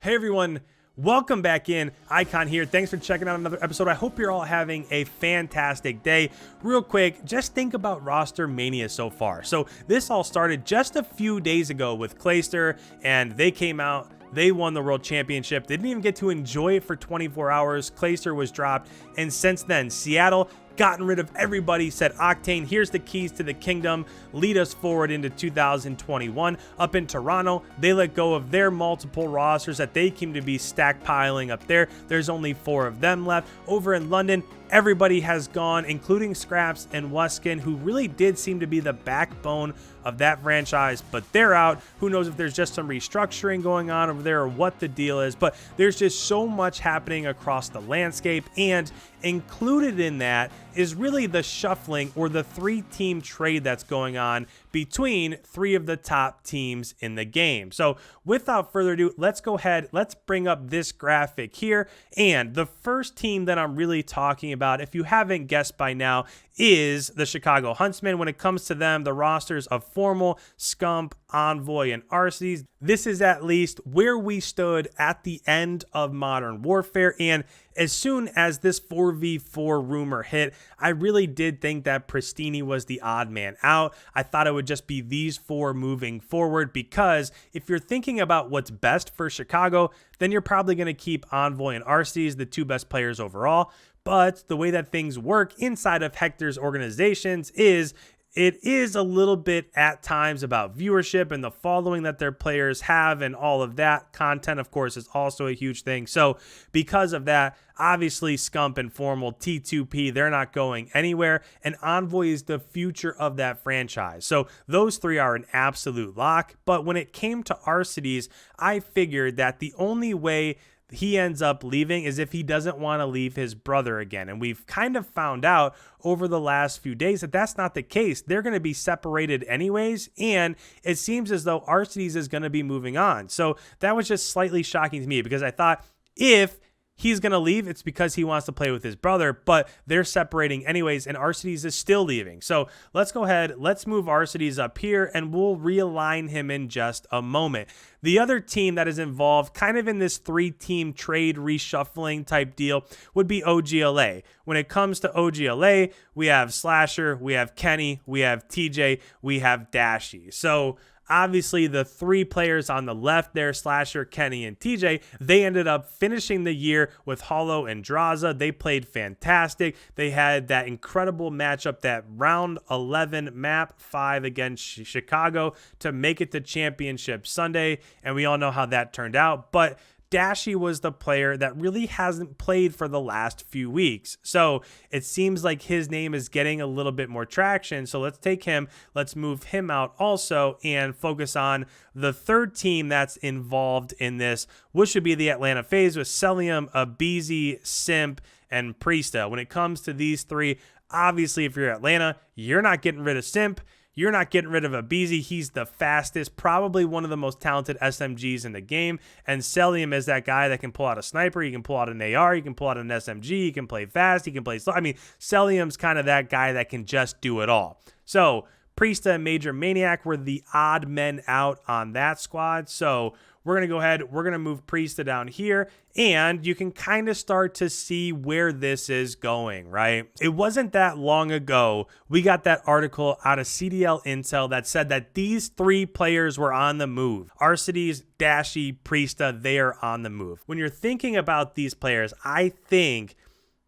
Hey everyone, welcome back in. Icon here. Thanks for checking out another episode. I hope you're all having a fantastic day. Real quick, just think about roster mania so far. So this all started just a few days ago with Clayster, and they came out. They won the world championship. They didn't even get to enjoy it for 24 hours. Clayster was dropped, and since then, Seattle gotten rid of everybody, said, Octane, here's the keys to the kingdom, lead us forward into 2021. Up in Toronto, they let go of their multiple rosters that they seem to be stackpiling up there. There's only 4 of them left. Over in London, everybody has gone, including Scraps and Weskin, who really did seem to be the backbone of that franchise, but they're out. Who knows if there's just some restructuring going on over there or what the deal is, but there's just so much happening across the landscape, and included in that is really the shuffling or the 3-team trade that's going on between 3 of the top teams in the game. So without further ado, let's go ahead, let's bring up this graphic here. And the first team that I'm really talking about, if you haven't guessed by now, is the Chicago Huntsmen. When it comes to them, the rosters of Formal, Scump, Envoy, and Arcees. This is at least where we stood at the end of Modern Warfare, and as soon as this 4v4 rumor hit, I really did think that Pristini was the odd man out. I thought it would just be these 4 moving forward, because if you're thinking about what's best for Chicago, then you're probably going to keep Envoy and Arcees, the 2 best players overall. But the way that things work inside of Hector's organizations is it is a little bit at times about viewership and the following that their players have and all of that. Content, of course, is also a huge thing. So because of that, obviously Scump and Formal, T2P, they're not going anywhere. And Envoy is the future of that franchise. So those 3 are an absolute lock. But when it came to Arcees, I figured that the only way he ends up leaving is if he doesn't want to leave his brother again. And we've kind of found out over the last few days that that's not the case. They're going to be separated anyways, and it seems as though Arcees is going to be moving on. So that was just slightly shocking to me, because I thought if he's going to leave, it's because he wants to play with his brother, but they're separating anyways, and Arcees is still leaving. So let's go ahead, let's move Arcees up here, and we'll realign him in just a moment. The other team that is involved kind of in this 3-team trade reshuffling type deal would be OGLA. When it comes to OGLA, we have Slasher, we have Kenny, we have TJ, we have Dashy. So obviously, the 3 players on the left there, Slasher, Kenny, and TJ, they ended up finishing the year with Hollow and Draza. They played fantastic. They had that incredible matchup, that round 11 map 5 against Chicago to make it to Championship Sunday, and we all know how that turned out. But Dashy was the player that really hasn't played for the last few weeks. So it seems like his name is getting a little bit more traction. So let's take him, let's move him out also, and focus on the 3rd team that's involved in this, which should be the Atlanta FaZe with Celium, Abizi, Simp, and Priesta. When it comes to these 3, obviously if you're Atlanta, you're not getting rid of Simp. You're not getting rid of Abizi. He's the fastest, probably one of the most talented SMGs in the game. And Celium is that guy that can pull out a sniper. He can pull out an AR. He can pull out an SMG. He can play fast. He can play slow. I mean, Celium's kind of that guy that can just do it all. So Priesta and Major Maniac were the odd men out on that squad. So we're going to go ahead, we're going to move Priesta down here, and you can kind of start to see where this is going, right? It wasn't that long ago we got that article out of CDL Intel that said that these 3 players were on the move. Arcees, Dashy, Priesta, they are on the move. When you're thinking about these players, I think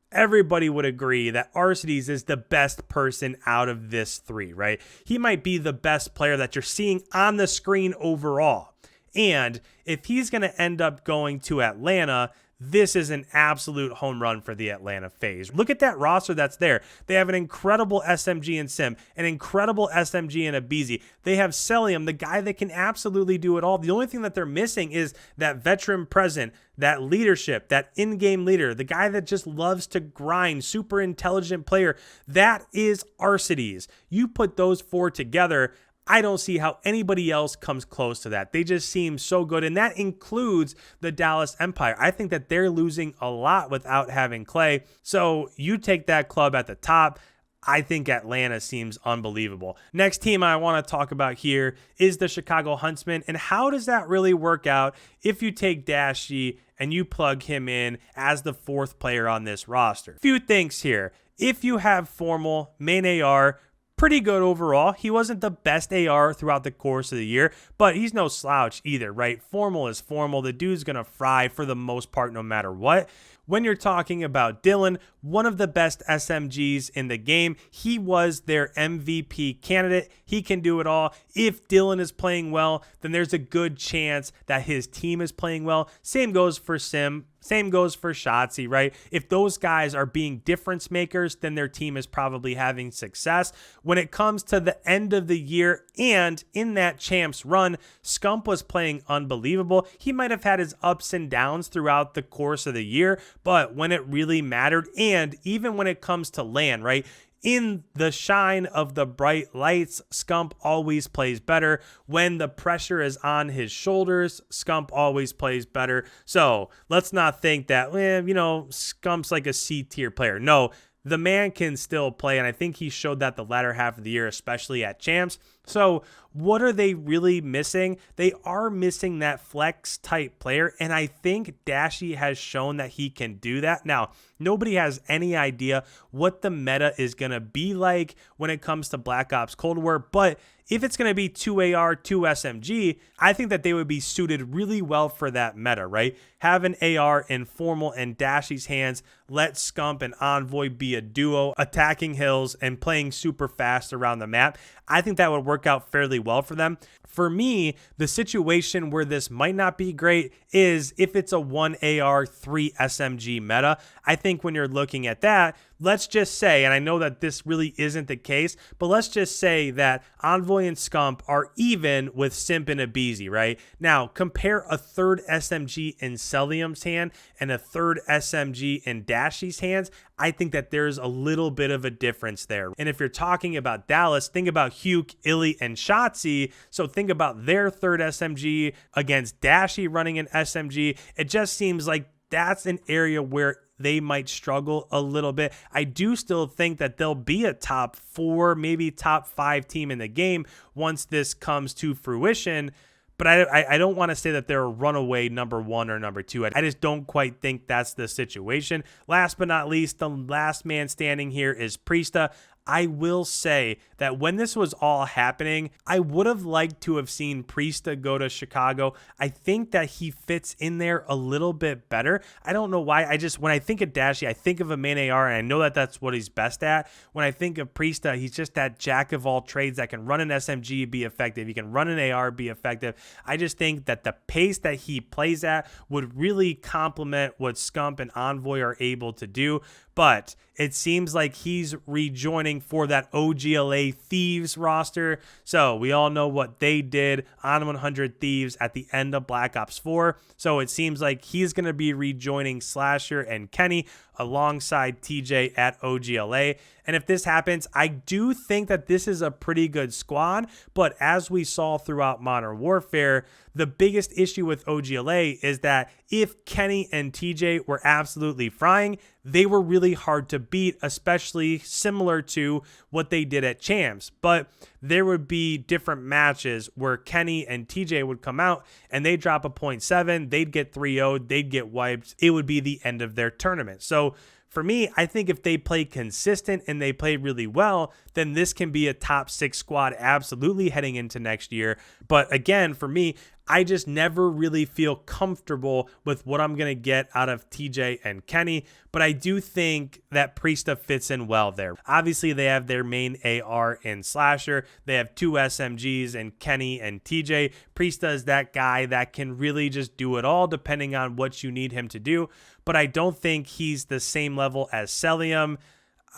everybody would agree that Arcees is the best person out of this 3, right? He might be the best player that you're seeing on the screen overall. And if he's going to end up going to Atlanta, this is an absolute home run for the Atlanta FaZe. Look at that roster that's there. They have an incredible SMG in Sim, an incredible SMG in Abizi. They have Celium, the guy that can absolutely do it all. The only thing that they're missing is that veteran present, that leadership, that in-game leader, the guy that just loves to grind, super intelligent player. That is Arcees. You put those 4 together, I don't see how anybody else comes close to that. They just seem so good, and that includes the Dallas Empire. I think that they're losing a lot without having Clay. So you take that club at the top. I think Atlanta seems unbelievable. Next team I want to talk about here is the Chicago Huntsmen, and how does that really work out if you take Dashy and you plug him in as the 4th player on this roster? Few things here. If you have Formal, main AR, pretty good overall. He wasn't the best AR throughout the course of the year, but he's no slouch either, right? Formal is formal. The dude's going to fry for the most part no matter what. When you're talking about Dylan, one of the best SMGs in the game, he was their MVP candidate. He can do it all. If Dylan is playing well, then there's a good chance that his team is playing well. Same goes for Sim. Same goes for Shotzzy, right? If those guys are being difference makers, then their team is probably having success. When it comes to the end of the year and in that champs run, Scump was playing unbelievable. He might have had his ups and downs throughout the course of the year, but when it really mattered, and even when it comes to LAN, right? In the shine of the bright lights, Scump always plays better. When the pressure is on his shoulders, Scump always plays better. So let's not think that, Scump's like a C tier player. No, the man can still play, and I think he showed that the latter half of the year, especially at champs. So what are they really missing? They are missing that flex type player, and I think Dashy has shown that he can do that. Now, nobody has any idea what the meta is going to be like when it comes to Black Ops Cold War, but if it's going to be 2 AR, 2 SMG, I think that they would be suited really well for that meta, right? Have an AR in Formal and Dashy's hands, let Scump and Envoy be a duo, attacking hills and playing super fast around the map. I think that would work out fairly well for them. For me, the situation where this might not be great is if it's a 1 AR, 3 SMG meta. I think when you're looking at that, let's just say, and I know that this really isn't the case, but let's just say that Envoy and Scump are even with Simp and Abizi, right? Now, compare a 3rd SMG in Celium's hand and a 3rd SMG in Dashy's hands. I think that there's a little bit of a difference there. And if you're talking about Dallas, think about Huke, Illy, and Shotzzy. So think about their 3rd SMG against Dashy running an SMG. It just seems like that's an area where they might struggle a little bit. I do still think that they'll be a top 4, maybe top 5 team in the game once this comes to fruition. But I don't want to say that they're a runaway number 1 or number 2. I just don't quite think that's the situation. Last but not least, the last man standing here is Priesta. I will say that when this was all happening, I would have liked to have seen Priesta go to Chicago. I think that he fits in there a little bit better. I don't know why. When I think of Dashy, I think of a main AR, and I know that that's what he's best at. When I think of Priesta, he's just that jack of all trades that can run an SMG, be effective. He can run an AR, be effective. I just think that the pace that he plays at would really complement what Scump and Envoy are able to do. But it seems like he's rejoining for that OGLA Thieves roster. So we all know what they did on 100 Thieves at the end of Black Ops 4. So it seems like he's going to be rejoining Slasher and Kenny alongside TJ at OGLA. And if this happens, I do think that this is a pretty good squad. But as we saw throughout Modern Warfare, the biggest issue with OGLA is that if Kenny and TJ were absolutely frying, they were really hard to beat, especially similar to what they did at champs. But there would be different matches where Kenny and TJ would come out and they'd drop a 0.7, they'd get 3-0'd, they'd get wiped. It would be the end of their tournament. So for me, I think if they play consistent and they play really well, then this can be a top 6 squad absolutely heading into next year. But again, for me, I just never really feel comfortable with what I'm going to get out of TJ and Kenny, but I do think that Priesta fits in well there. Obviously, they have their main AR in Slasher. They have 2 SMGs in Kenny and TJ. Priesta is that guy that can really just do it all depending on what you need him to do, but I don't think he's the same level as Celium.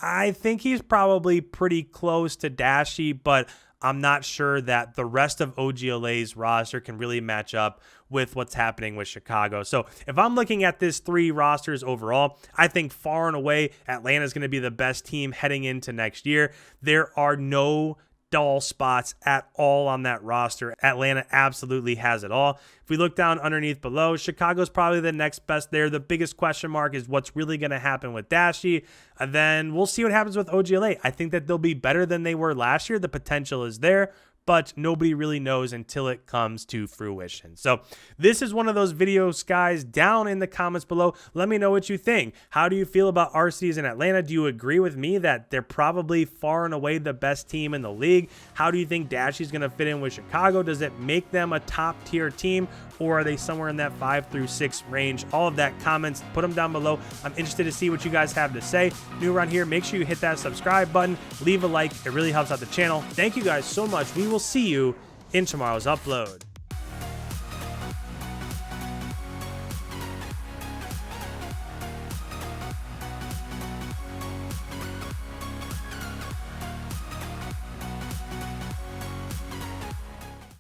I think he's probably pretty close to Dashy, but I'm not sure that the rest of OGLA's roster can really match up with what's happening with Chicago. So if I'm looking at this 3 rosters overall, I think far and away Atlanta is going to be the best team heading into next year. There are no dull spots at all on that roster. Atlanta absolutely has it all. If we look down underneath below, Chicago's probably the next best there. The biggest question mark is what's really going to happen with Dashy. And then we'll see what happens with OGLA. I think that they'll be better than they were last year. The potential is there, but nobody really knows until it comes to fruition. So this is one of those videos, guys. Down in the comments below, let me know what you think. How do you feel about RCs in Atlanta? Do you agree with me that they're probably far and away the best team in the league? How do you think Dashy's going to fit in with Chicago? Does it make them a top tier team, or are they somewhere in that 5 through 6 range? All of that, comments, put them down below. I'm interested to see what you guys have to say. New around here, make sure you hit that subscribe button, leave a like. It really helps out the channel. Thank you guys so much. We will see you in tomorrow's upload.